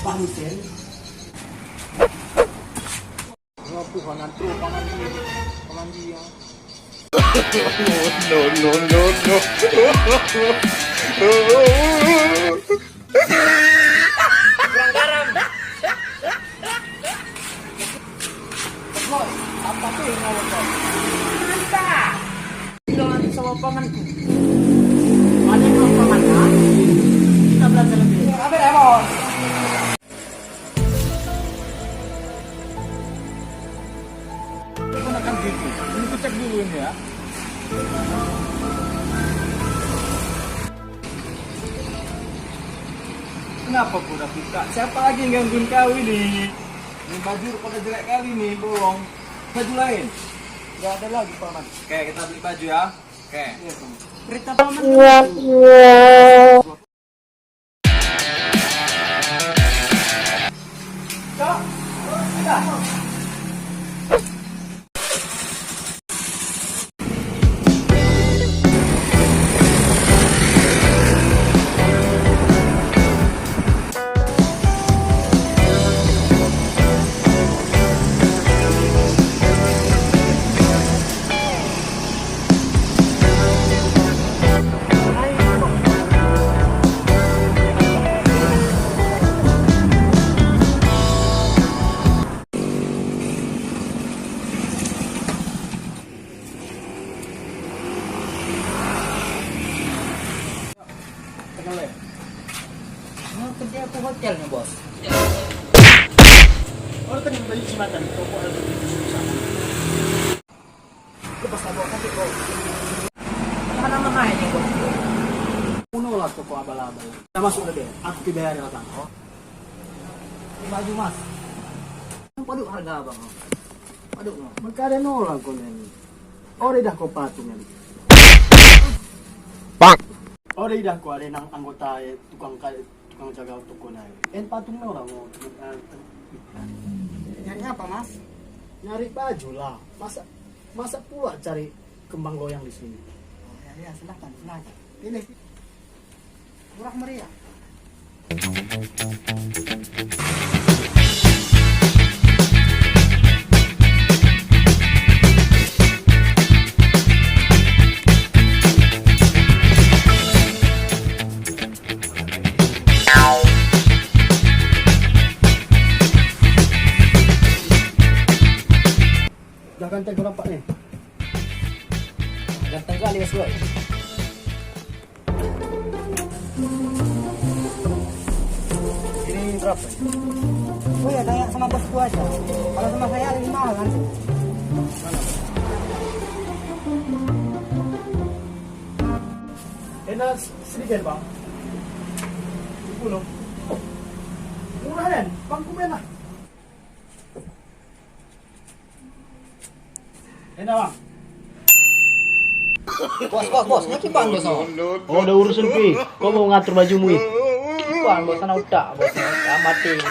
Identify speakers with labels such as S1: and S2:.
S1: Pak Hussein. Ngapu kanan tuh paman dia.
S2: Kurang garam.
S1: Boy, apa tuh yang ngawal kau?
S2: Mantap. Jangan sama pamanku.
S1: Ada yang paman kan?
S2: Kita belajar lebih.
S1: Apa ya bos? Gunakan gitu. Ini ku cek dulu ini ya. Kenapa kau udah buka? Siapa lagi yang gangguin kau ini? Ini baju pada jelek kali nih, bolong. Baju lain? Gak ada lagi paman. Oke, kita beli baju ya. Oke. Iya, paman.
S2: Berita paman.
S1: Cok, sudah. Kenal.
S2: Mau kerja ke hotelnya bos.
S1: Orang kan yang baju jembatan, toko ada di sana. Lepas bawa kaki kau.
S2: Mana mahanya bos?
S1: Uno lah toko abal-abal. Kita masuk udah deh. Aku dibayar datang. Oh. Ini baju mas.
S2: Waduh harga abang. Waduh no.
S1: Magkano lang ko nen. Ore dah ko patung yan. Ore dah ko ada nang anggota tukang jaga toko na. En patung na lang mo.
S2: Nyari apa mas?
S1: Nyari baju lah. Masa pula cari kembang loyang di sini.
S2: Oh, ya silakan. Pilih. Murah meriah.
S1: Jangan tengok nampak nih.
S2: Ganteng kali mas boy.
S1: Ini berapa?
S2: Oh ya tanya sama bosku aja. Kalau sama saya lebih mahal nanti.
S1: Enak sedikit bang. 10. Murah kan? Bang kumen lah. Enak bang.
S2: Bos, nyakipan bos.
S1: Oh udah urusan pi. Kau mau ngatur bajumu ya?
S2: Kipan bos, sana udah bos. Mati.